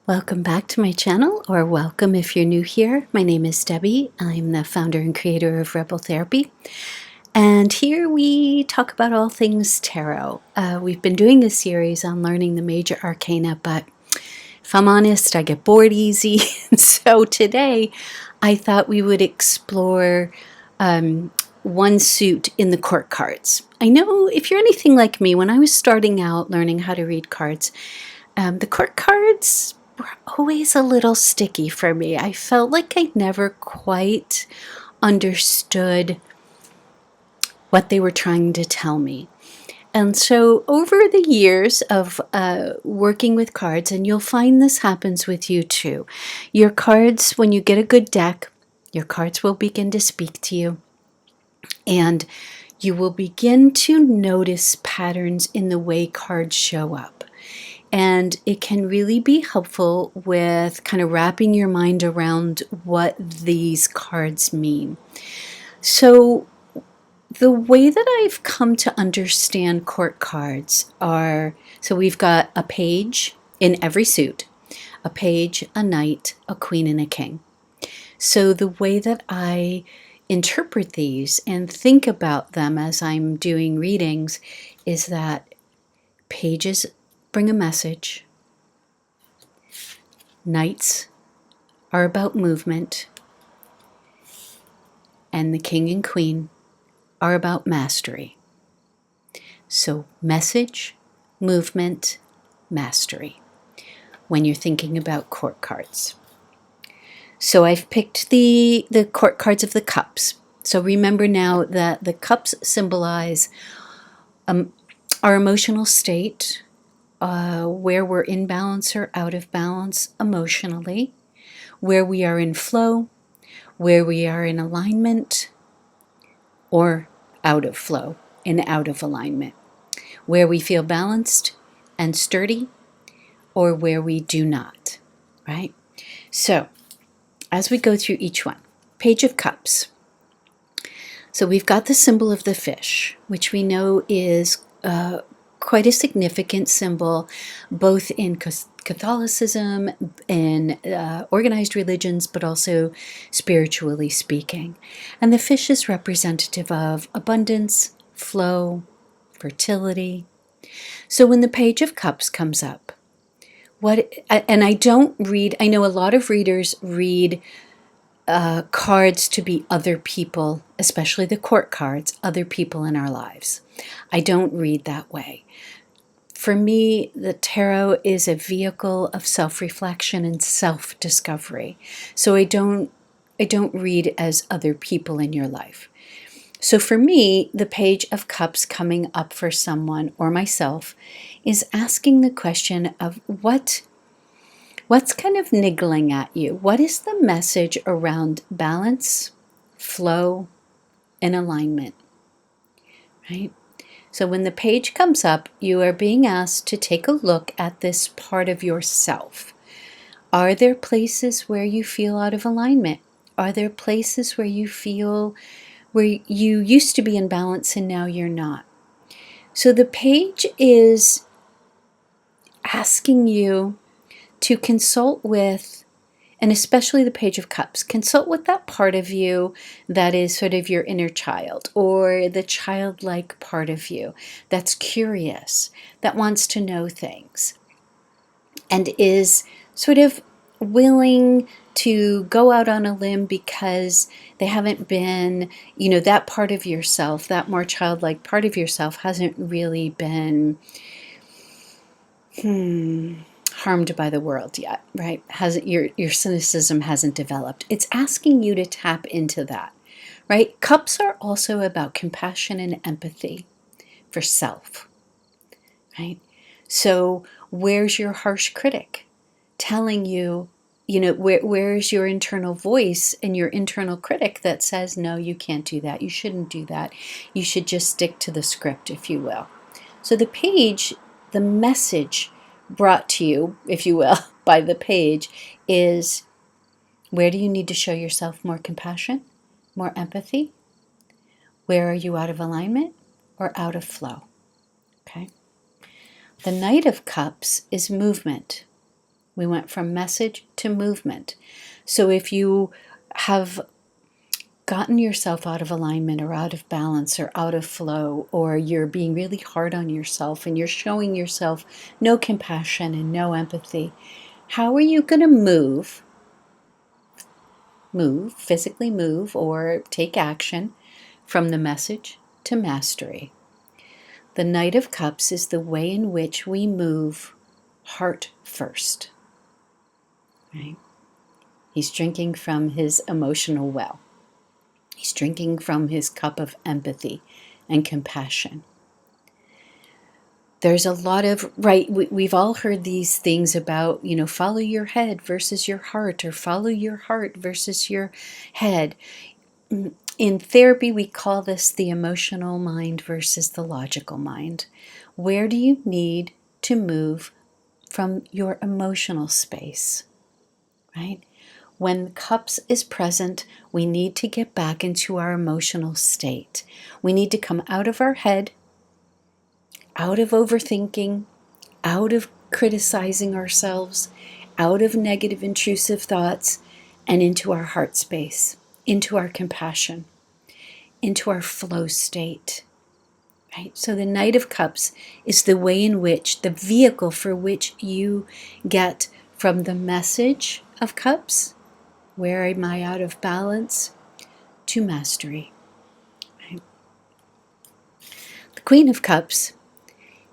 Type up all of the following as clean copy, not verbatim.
Welcome back to my channel, or welcome if you're new here. My name is Debbie. I'm the founder and creator of Rebel Therapy. And here we talk about all things tarot. We've been doing this series on learning the major arcana, but if I'm honest, I get bored easy. So today I thought we would explore one suit in the court cards. I know if you're anything like me, when I was starting out learning how to read cards, the court cards were always a little sticky for me. I felt like I never quite understood what they were trying to tell me. And so over the years of working with cards, and you'll find this happens with you too, your cards, when you get a good deck, your cards will begin to speak to you. And you will begin to notice patterns in the way cards show up. And it can really be helpful with kind of wrapping your mind around what these cards mean. So the way that I've come to understand court cards are, so we've got a page in every suit, a page, a knight, a queen, and a king. So the way that I interpret these and think about them as I'm doing readings is that pages bring a message. Knights are about movement, and the king and queen are about mastery. So message, movement, mastery when you're thinking about court cards. So I've picked the court cards of the cups. So remember now that the cups symbolize our emotional state, where we're in balance or out of balance emotionally, where we are in flow, where we are in alignment, or out of flow and out of alignment, where we feel balanced and sturdy, or where we do not, right? So as we go through each one, Page of Cups. So we've got the symbol of the fish, which we know is quite a significant symbol, both in Catholicism and organized religions, but also spiritually speaking. And the fish is representative of abundance, flow, fertility. So when the Page of Cups comes up, and I don't read, I know a lot of readers read cards to be other people, especially the court cards, other people in our lives. I don't read that way. For me, the tarot is a vehicle of self-reflection and self-discovery. So I don't read as other people in your life. So for me, the Page of Cups coming up for someone or myself is asking the question of what's kind of niggling at you? What is the message around balance, flow, and alignment, right? So when the page comes up, you are being asked to take a look at this part of yourself. Are there places where you feel out of alignment? Are there places where you feel where you used to be in balance and now you're not? So the page is asking you to consult with, and especially the Page of Cups, consult with that part of you that is sort of your inner child, or the childlike part of you that's curious, that wants to know things, and is sort of willing to go out on a limb because they haven't been, that part of yourself, that more childlike part of yourself hasn't really been harmed by the world yet, right? Your cynicism hasn't developed. It's asking you to tap into that, right? Cups are also about compassion and empathy for self, right? So where's your harsh critic telling you, where's your internal voice and your internal critic that says, no, you can't do that. You shouldn't do that. You should just stick to the script, if you will. So the page, the message brought to you, if you will, by the page is, where do you need to show yourself more compassion, more empathy? Where are you out of alignment or out of flow? Okay. The Knight of Cups is movement. We went from message to movement. So if you have gotten yourself out of alignment or out of balance or out of flow, or you're being really hard on yourself and you're showing yourself no compassion and no empathy, how are you going to physically move, or take action from the message to mastery? The Knight of Cups is the way in which we move heart first. Right? He's drinking from his emotional well. He's drinking from his cup of empathy and compassion. There's a lot of, right, we've all heard these things about, follow your head versus your heart, or follow your heart versus your head. In therapy, we call this the emotional mind versus the logical mind. Where do you need to move from your emotional space, right? When cups is present, we need to get back into our emotional state. We need to come out of our head, out of overthinking, out of criticizing ourselves, out of negative intrusive thoughts, and into our heart space, into our compassion, into our flow state. Right? So the Knight of Cups is the way in which, the vehicle for which you get from the message of cups, where am I out of balance, to mastery. Right? The Queen of Cups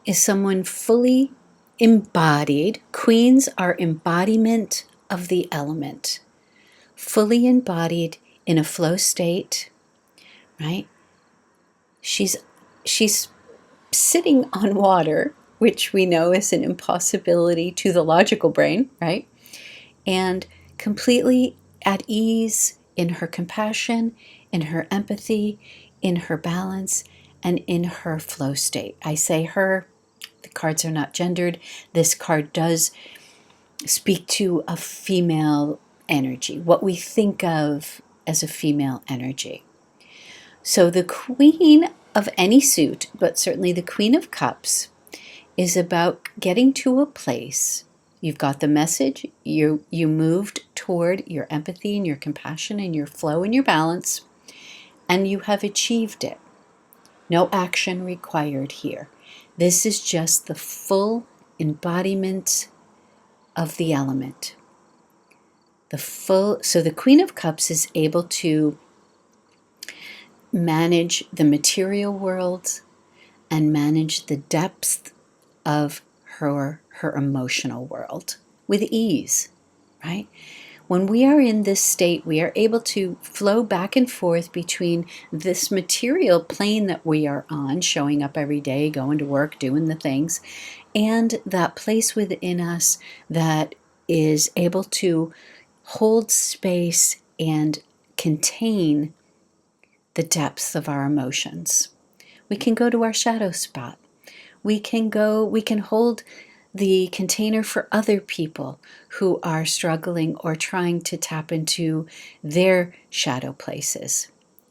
is someone fully embodied. Queens are embodiment of the element, fully embodied in a flow state, right? She's sitting on water, which we know is an impossibility to the logical brain, right? And completely at ease in her compassion, in her empathy, in her balance, and in her flow state. I say her, the cards are not gendered. This card does speak to a female energy, what we think of as a female energy. So the Queen of any suit, but certainly the Queen of Cups, is about getting to a place. You've got the message, you moved toward your empathy and your compassion and your flow and your balance, and you have achieved it. No action required here. This is just the full embodiment of the element. So the Queen of Cups is able to manage the material world and manage the depth of her emotional world with ease, right? When we are in this state, we are able to flow back and forth between this material plane that we are on, showing up every day, going to work, doing the things, and that place within us that is able to hold space and contain the depths of our emotions. We can go to our shadow spot. We can hold the container for other people who are struggling or trying to tap into their shadow places.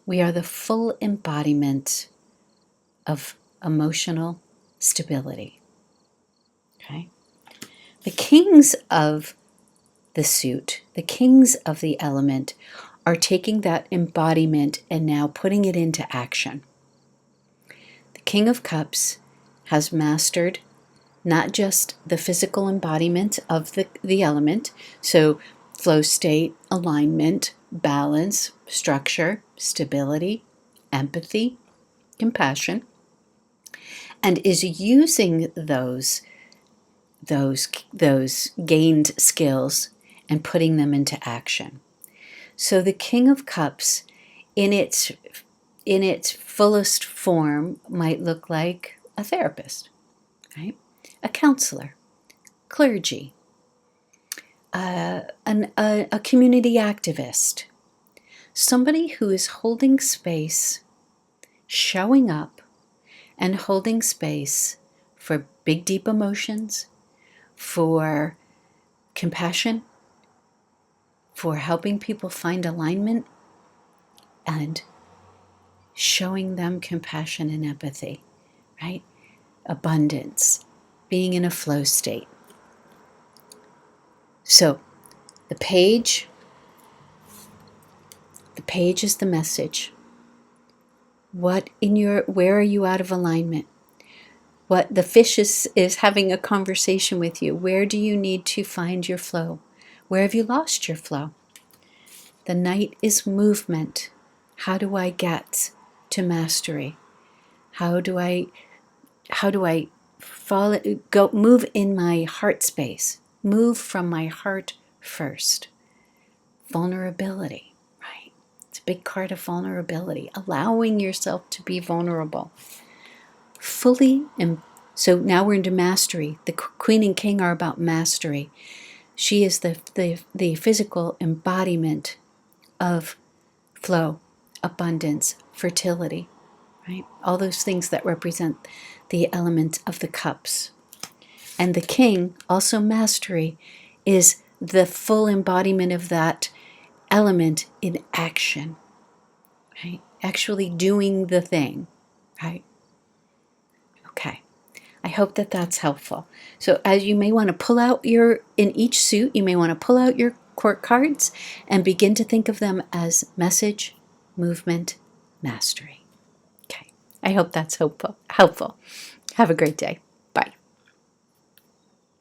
We are the full embodiment of emotional stability. Okay? The kings of the suit, the kings of the element, are taking that embodiment and now putting it into action. The King of Cups has mastered not just the physical embodiment of the element, so flow state, alignment, balance, structure, stability, empathy, compassion, and is using those gained skills and putting them into action. So the King of Cups, in its fullest form, might look like a therapist, right? A counselor, clergy, a community activist, somebody who is holding space, showing up, and holding space for big, deep emotions, for compassion, for helping people find alignment, and showing them compassion and empathy, right? Abundance, being in a flow state. So the page is the message. Where are you out of alignment? What the fish is having a conversation with you. Where do you need to find your flow? Where have you lost your flow? The knight is movement. How do I get to mastery? How do I move in my heart space? Move from my heart first. Vulnerability, right? It's a big part of vulnerability, allowing yourself to be vulnerable. So now we're into mastery. The Queen and King are about mastery. She is the physical embodiment of flow, abundance, fertility, right? All those things that represent the element of the cups. And the King, also mastery, is the full embodiment of that element in action, right? Actually doing the thing, right? Okay. I hope that that's helpful. So as you may want to pull out in each suit, you may want to pull out your court cards and begin to think of them as message, movement, mastery. Okay. I hope that's helpful. Have a great day.